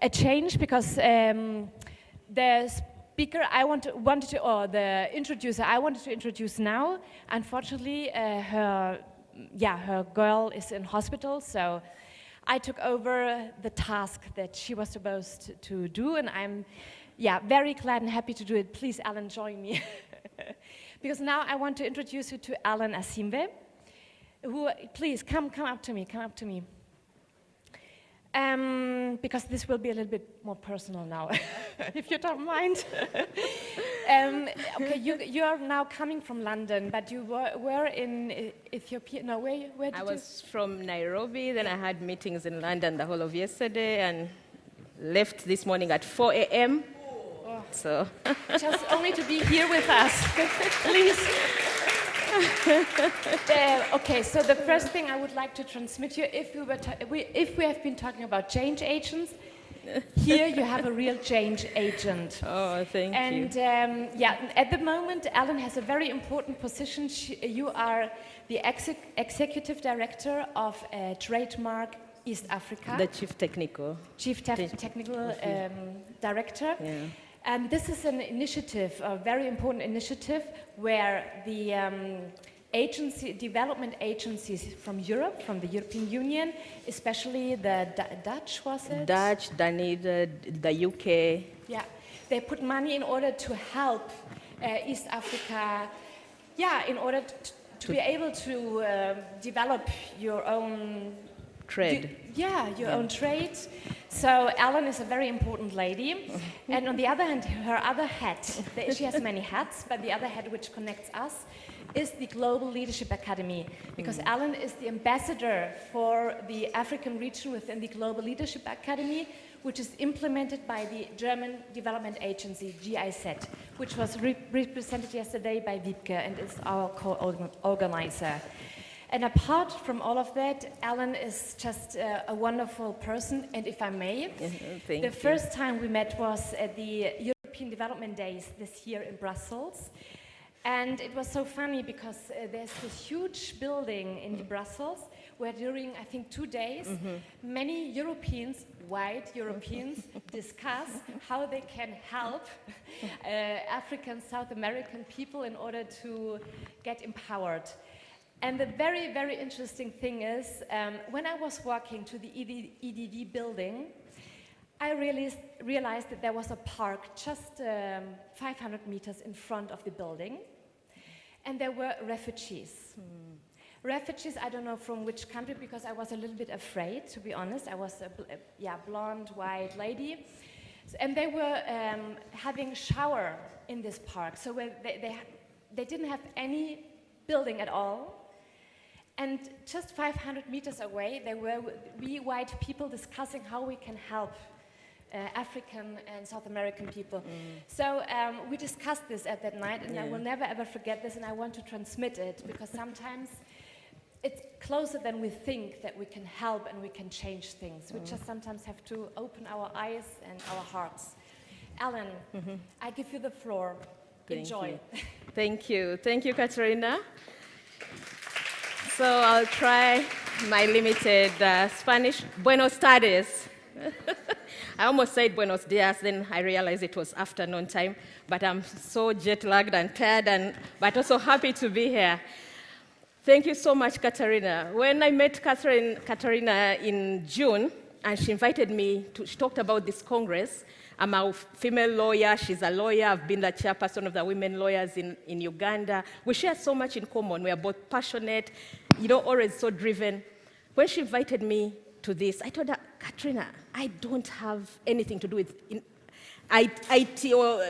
a change because the speaker the introducer I wanted to introduce now, unfortunately, her girl is in hospital, so I took over the task that she was supposed to do, and I'm very glad and happy to do it. Please, Alan, join me. Because now I want to introduce you to Sophia Asiimwe, who, please, come up to me. Because this will be a little bit more personal now, if you don't mind. Okay, you are now coming from London, but you were in Ethiopia. No, where did you? I was from Nairobi, then I had meetings in London the whole of yesterday, and left this morning at 4 a.m. Oh. So just only to be here with us, please. Okay, so the first thing I would like to transmit you, if we have been talking about change agents, here you have a real change agent. Oh, thank you. And at the moment, Alan has a very important position. You are the executive director of TradeMark East Africa. The chief technical. Technical director. Yeah. And this is an initiative, a very important initiative, where the development agencies from Europe, from the European Union, especially the Dutch, was it? Dutch, the UK. Yeah, they put money in order to help East Africa, in order to be able to develop your own trade. Your own trade. So Ellen is a very important lady, and on the other hand, her other hat, she has many hats, but the other hat which connects us is the Global Leadership Academy, because Ellen is the ambassador for the African region within the Global Leadership Academy, which is implemented by the German Development Agency, GIZ, which was represented yesterday by Wiebke and is our co-organizer. And apart from all of that, Alan is just a wonderful person, and if I may, the first time we met was at the European Development Days this year in Brussels, and it was so funny because there's this huge building in Brussels where during, I think, 2 days, many Europeans, white Europeans, discuss how they can help African, South American people in order to get empowered. And the very, very interesting thing is, when I was walking to the EDD building, I realized that there was a park just 500 meters in front of the building, and there were refugees. Refugees, I don't know from which country, because I was a little bit afraid, to be honest. I was a blonde, white lady, and they were having a shower in this park. So they didn't have any building at all. And just 500 meters away, there were we white people discussing how we can help African and South American people. So we discussed this at that night, and I will never ever forget this, and I want to transmit it, because sometimes it's closer than we think that we can help and we can change things. We just sometimes have to open our eyes and our hearts. Alan, I give you the floor. Enjoy. Thank you. Thank you, Katerina. So I'll try my limited Spanish. Buenos tardes. I almost said buenos dias, then I realized it was afternoon time, but I'm so jet-lagged and tired, but also happy to be here. Thank you so much, Katerina. When I met Katerina in June, and she invited me she talked about this Congress. I'm a female lawyer, she's a lawyer, I've been the chairperson of the women lawyers in Uganda. We share so much in common, we are both passionate, always so driven. When she invited me to this, I told her, Katerina, I don't have anything to do with IT or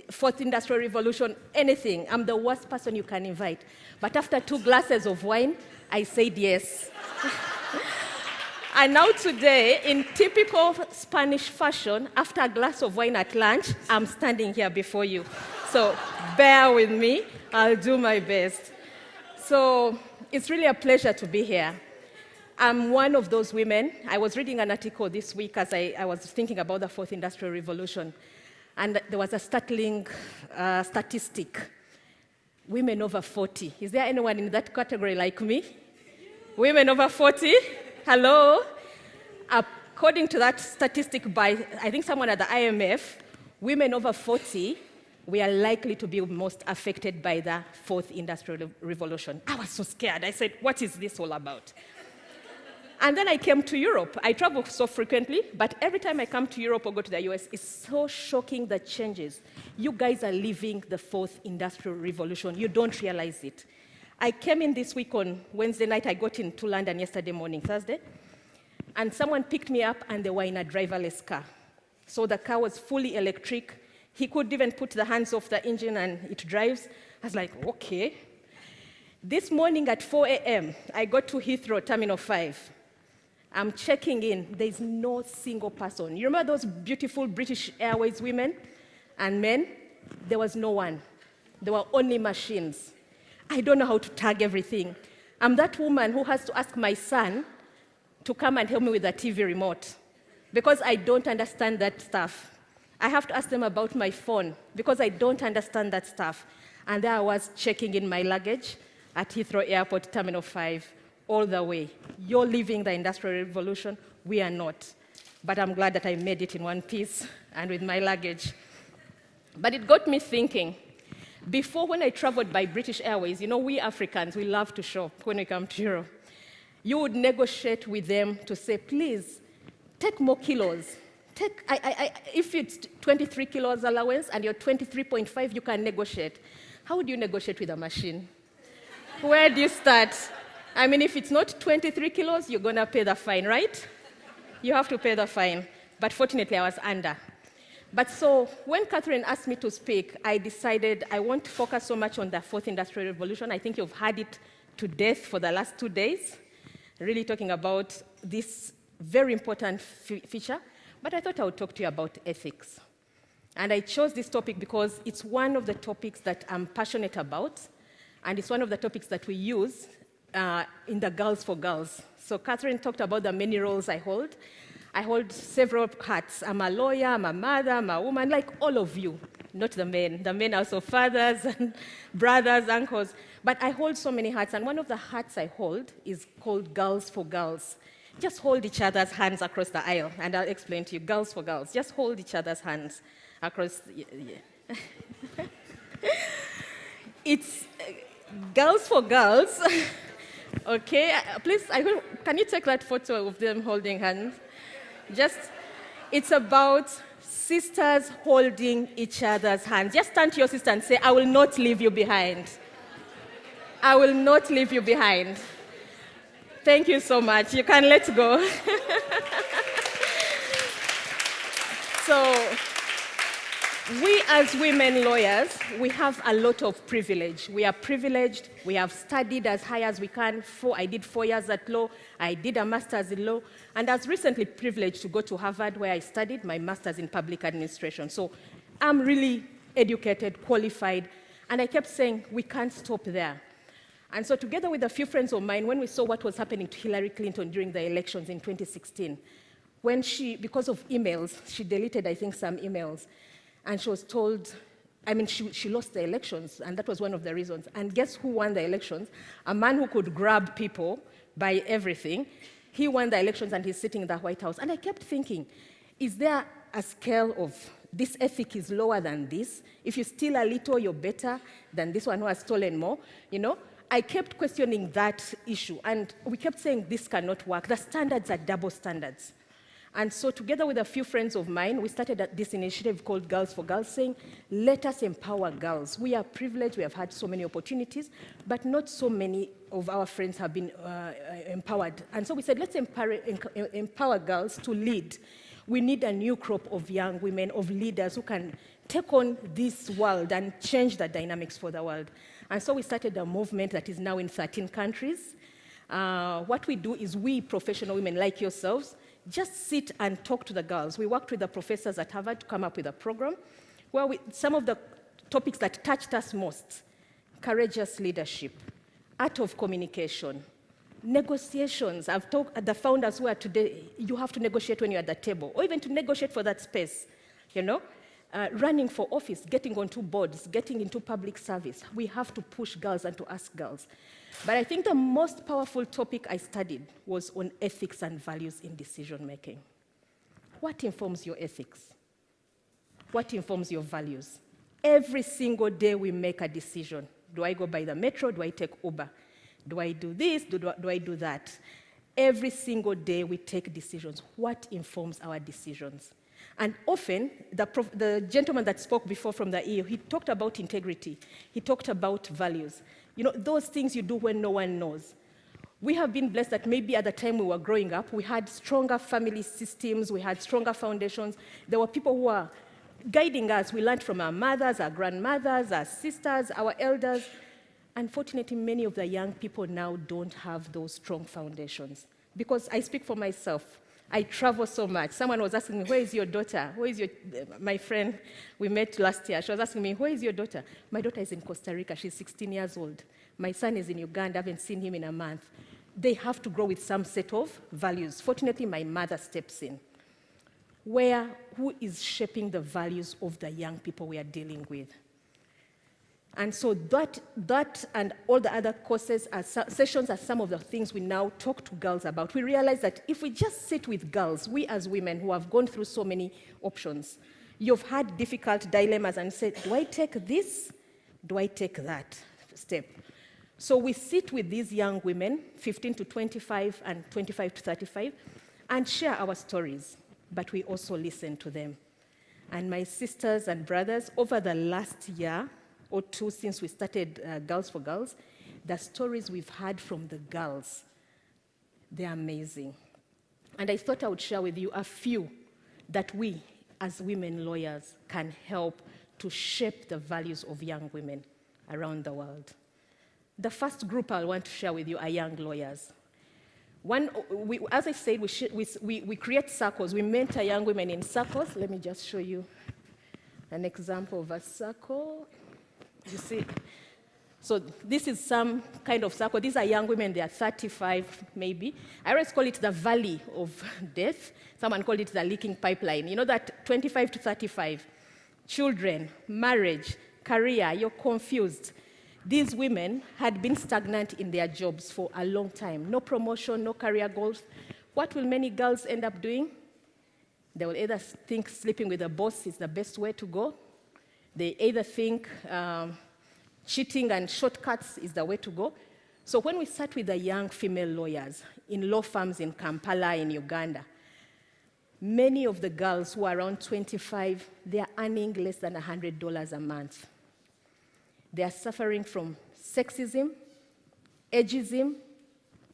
Fourth Industrial Revolution, anything. I'm the worst person you can invite. But after 2 glasses of wine, I said yes. And now today, in typical Spanish fashion, after a glass of wine at lunch, I'm standing here before you. So bear with me, I'll do my best. So it's really a pleasure to be here. I'm one of those women. I was reading an article this week as I was thinking about the Fourth Industrial Revolution, and there was a startling statistic. Women over 40. Is there anyone in that category like me? Women over 40? Hello? A according to that statistic by, I think someone at the IMF, women over 40, we are likely to be most affected by the fourth industrial revolution. I was so scared. I said, what is this all about? And then I came to Europe. I travel so frequently, but every time I come to Europe or go to the US, it's so shocking the changes. You guys are living the fourth industrial revolution. You don't realize it. I came in this week on Wednesday night. I got into London yesterday morning, Thursday, and someone picked me up and they were in a driverless car. So the car was fully electric. He could even put the hands off the engine and it drives. I was like, okay. This morning at 4 a.m., I got to Heathrow Terminal 5. I'm checking in. There's no single person. You remember those beautiful British Airways women and men? There was no one. There were only machines. I don't know how to tag everything. I'm that woman who has to ask my son to come and help me with the TV remote because I don't understand that stuff. I have to ask them about my phone because I don't understand that stuff. And there I was checking in my luggage at Heathrow Airport, Terminal 5, all the way. You're living the Industrial Revolution. We are not. But I'm glad that I made it in one piece and with my luggage. But it got me thinking. Before, when I traveled by British Airways, you know, we Africans, we love to shop when we come to Europe. You would negotiate with them to say, please, take more kilos. If it's 23 kilos allowance and you're 23.5, you can negotiate. How would you negotiate with a machine? Where do you start? I mean, if it's not 23 kilos, you're going to pay the fine, right? You have to pay the fine. But fortunately, I was under. But so when Catherine asked me to speak, I decided I won't focus so much on the fourth industrial revolution. I think you've had it to death for the last 2 days, really talking about this very important feature. But I thought I would talk to you about ethics. And I chose this topic because it's one of the topics that I'm passionate about, and it's one of the topics that we use in the Girls4Girls. So Catherine talked about the many roles I hold. I hold several hats. I'm a lawyer, I'm a mother, I'm a woman, like all of you, not the men. The men are also fathers and brothers, uncles. But I hold so many hats, and one of the hats I hold is called Girls4Girls. Just hold each other's hands across the aisle, and I'll explain to you. Girls4Girls. Just hold each other's hands across. Yeah. It's Girls4Girls. Okay, please, can you take that photo of them holding hands? It's about sisters holding each other's hands. Just turn to your sister and say, I will not leave you behind. I will not leave you behind. Thank you so much. You can let go. So, we as women lawyers, we have a lot of privilege. We are privileged. We have studied as high as we can. I did 4 years at law. I did a master's in law. And I was recently privileged to go to Harvard, where I studied my master's in public administration. So I'm really educated, qualified. And I kept saying, we can't stop there. And so together with a few friends of mine, when we saw what was happening to Hillary Clinton during the elections in 2016, when because of emails, she deleted, I think, some emails. And she was told, she lost the elections, and that was one of the reasons. And guess who won the elections? A man who could grab people by everything. He won the elections, and he's sitting in the White House. And I kept thinking, is there a scale of this ethic is lower than this? If you steal a little, you're better than this one who has stolen more, you know? I kept questioning that issue, and we kept saying this cannot work. The standards are double standards. And so together with a few friends of mine, we started this initiative called Girls4Girls, saying, let us empower girls. We are privileged, we have had so many opportunities, but not so many of our friends have been empowered. And so we said, let's empower girls to lead. We need a new crop of young women, of leaders who can take on this world and change the dynamics for the world. And so we started a movement that is now in 13 countries. What we do is we, professional women like yourselves, just sit and talk to the girls. We worked with the professors at Harvard to come up with a program where some of the topics that touched us most: courageous leadership, art of communication, negotiations. I've talked the founders who are today, you have to negotiate when you're at the table, or even to negotiate for that space, you know? Running for office, getting onto boards, getting into public service. We have to push girls and to ask girls. But I think the most powerful topic I studied was on ethics and values in decision making. what informs your ethics? What informs your values? Every single day we make a decision. Do I go by the metro? Do I take Uber? Do I do this? Do I do that? Every single day we take decisions. What informs our decisions? And often, the gentleman that spoke before from the EU, he talked about integrity. He talked about values. You know, those things you do when no one knows. We have been blessed that maybe at the time we were growing up, we had stronger family systems, we had stronger foundations. There were people who were guiding us. We learned from our mothers, our grandmothers, our sisters, our elders. Unfortunately, many of the young people now don't have those strong foundations. Because I speak for myself. I travel so much. Someone was asking me, where is your daughter? Where is my friend we met last year? She was asking me, where is your daughter? My daughter is in Costa Rica. She's 16 years old. My son is in Uganda. I haven't seen him in a month. They have to grow with some set of values. Fortunately, my mother steps in. Who is shaping the values of the young people we are dealing with? And so that and all the other courses, sessions are some of the things we now talk to girls about. We realize that if we just sit with girls, we as women who have gone through so many options, you've had difficult dilemmas and said, do I take this? Do I take that step? So we sit with these young women, 15 to 25 and 25 to 35, and share our stories, but we also listen to them. And my sisters and brothers, over the last year or two since we started Girls4Girls, the stories we've heard from the girls, they're amazing. And I thought I would share with you a few that we, as women lawyers, can help to shape the values of young women around the world. The first group I want to share with you are young lawyers. As I said, we create circles. We mentor young women in circles. Let me just show you an example of a circle. You see? So this is some kind of circle. These are young women. They are 35, maybe. I always call it the valley of death. Someone called it the leaking pipeline. You know that 25 to 35, children, marriage, career, you're confused. These women had been stagnant in their jobs for a long time. No promotion, no career goals. What will many girls end up doing? They will either think sleeping with a boss is the best way to go. They either think cheating and shortcuts is the way to go. So when we sat with the young female lawyers in law firms in Kampala, in Uganda, many of the girls who are around 25, they are earning less than $100 a month. They are suffering from sexism, ageism,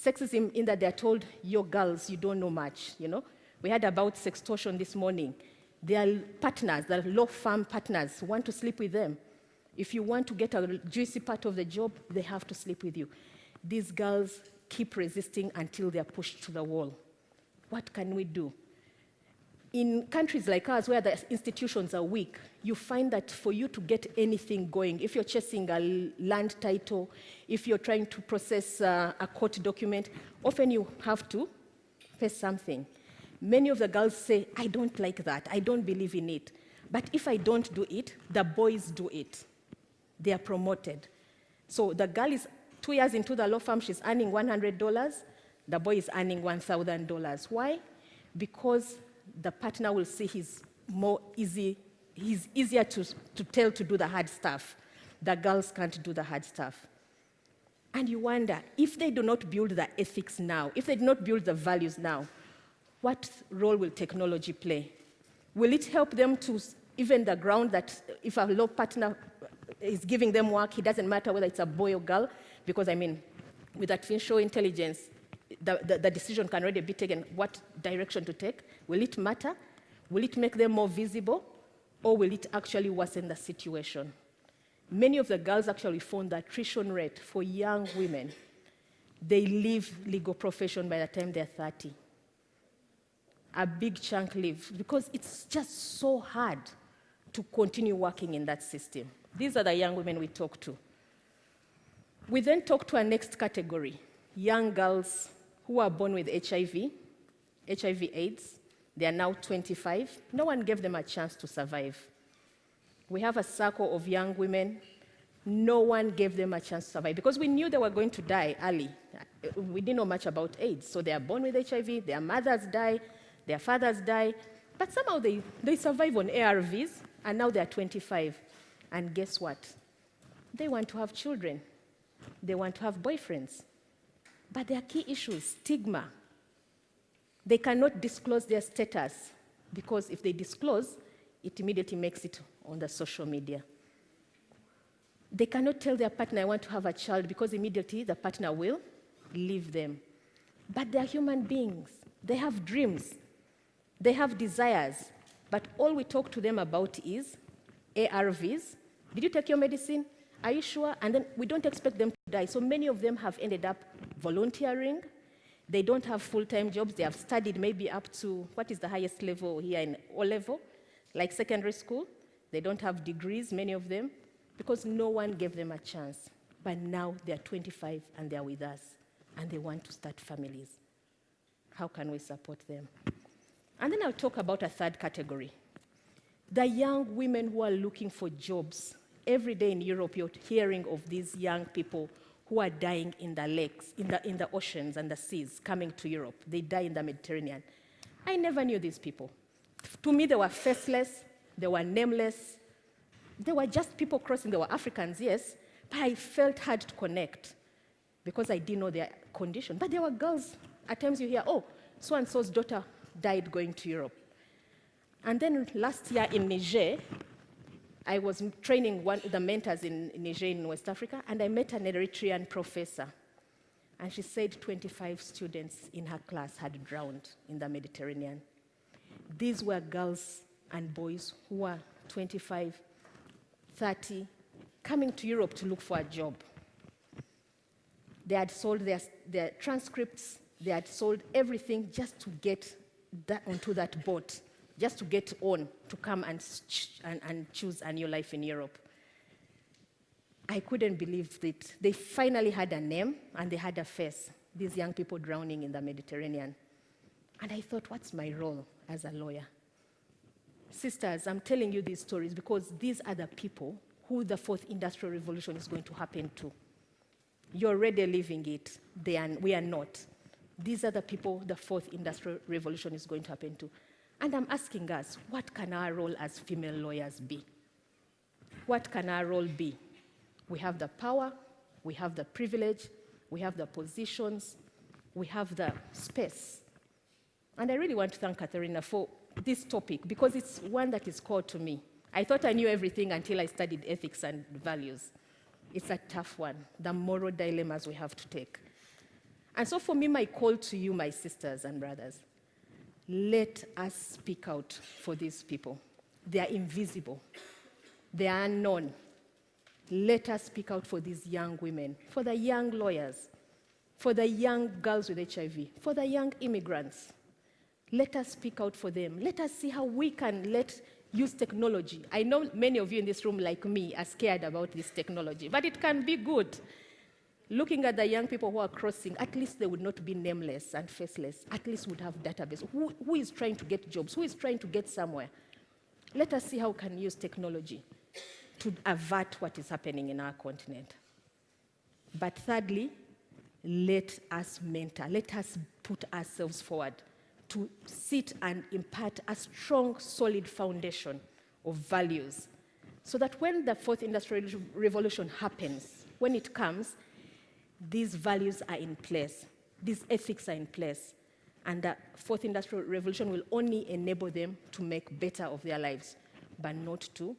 sexism in that they are told, you're girls, you don't know much, you know. We heard about sextortion this morning. Their partners, their law firm partners, want to sleep with them. If you want to get a juicy part of the job, they have to sleep with you. These girls keep resisting until they're pushed to the wall. What can we do? In countries like ours, where the institutions are weak, you find that for you to get anything going, if you're chasing a land title, if you're trying to process a court document, often you have to pay something. Many of the girls say, I don't like that, I don't believe in it. But if I don't do it, the boys do it. They are promoted. So the girl is 2 years into the law firm, she's earning $100, the boy is earning $1,000. Why? Because the partner will see he's easier to tell to do the hard stuff. The girls can't do the hard stuff. And you wonder, if they do not build the ethics now, if they do not build the values now, what role will technology play? Will it help them to even the ground that if a law partner is giving them work, it doesn't matter whether it's a boy or girl? Because, I mean, with artificial intelligence, the decision can already be taken what direction to take. Will it matter? Will it make them more visible? Or will it actually worsen the situation? Many of the girls actually found the attrition rate for young women. They leave legal profession by the time they're 30. A big chunk leave because it's just so hard to continue working in that system. These are the young women we talk to. We then talk to our next category, young girls who are born with HIV/AIDS. They are now 25. No one gave them a chance to survive. We have a circle of young women. No one gave them a chance to survive because we knew they were going to die early. We didn't know much about AIDS. So they are born with HIV, their mothers die, their fathers die, But somehow they survive on ARVs, and now they're 25. And guess what? They want to have children. They want to have boyfriends. But there are key issues, stigma. They cannot disclose their status, because if they disclose, it immediately makes it on the social media. They cannot tell their partner, I want to have a child, because immediately the partner will leave them. But they're human beings. They have dreams. They have desires. But all we talk to them about is ARVs. Did you take your medicine? Are you sure? And then we don't expect them to die. So many of them have ended up volunteering. They don't have full-time jobs. They have studied maybe up to, what is the highest level here in O-level, like secondary school. They don't have degrees, many of them, because no one gave them a chance. But now they're 25 and they're with us, and they want to start families. How can we support them? And then I'll talk about a third category. The young women who are looking for jobs. Every day in Europe, you're hearing of these young people who are dying in the lakes, in the oceans and the seas, coming to Europe. They die in the Mediterranean. I never knew these people. To me, they were faceless, they were nameless, they were just people crossing. They were Africans, yes, but I felt hard to connect because I didn't know their condition. But there were girls. At times you hear, oh, so-and-so's daughter died going to Europe. And then last year in Niger, I was training one of the mentors in Niger in West Africa, and I met an Eritrean professor. And she said 25 students in her class had drowned in the Mediterranean. These were girls and boys who were 25, 30, coming to Europe to look for a job. They had sold their transcripts, they had sold everything just to get onto that boat, just to get on, to come and choose a new life in Europe. I couldn't believe it. They finally had a name and they had a face, these young people drowning in the Mediterranean. And I thought, what's my role as a lawyer? Sisters, I'm telling you these stories because these are the people who the fourth industrial revolution is going to happen to. You're already living it. We are not. These are the people the fourth industrial revolution is going to happen to. And I'm asking us, what can our role as female lawyers be? What can our role be? We have the power, we have the privilege, we have the positions, we have the space. And I really want to thank Katharina for this topic because it's one that is core to me. I thought I knew everything until I studied ethics and values. It's a tough one, the moral dilemmas we have to take. And so for me, my call to you, my sisters and brothers, let us speak out for these people. They are invisible. They are unknown. Let us speak out for these young women, for the young lawyers, for the young girls with HIV, for the young immigrants. Let us speak out for them. Let us see how we can use technology. I know many of you in this room, like me, are scared about this technology, but it can be good. Looking at the young people who are crossing, at least they would not be nameless and faceless. At least would have database. Who is trying to get jobs? Who is trying to get somewhere? Let us see how we can use technology to avert what is happening in our continent. But thirdly, let us mentor. Let us put ourselves forward to sit and impart a strong, solid foundation of values so that when the fourth industrial revolution happens, when it comes, these values are in place, these ethics are in place, and the fourth industrial revolution will only enable them to make better of their lives, but not to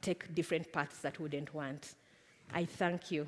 take different paths that we wouldn't want. I thank you.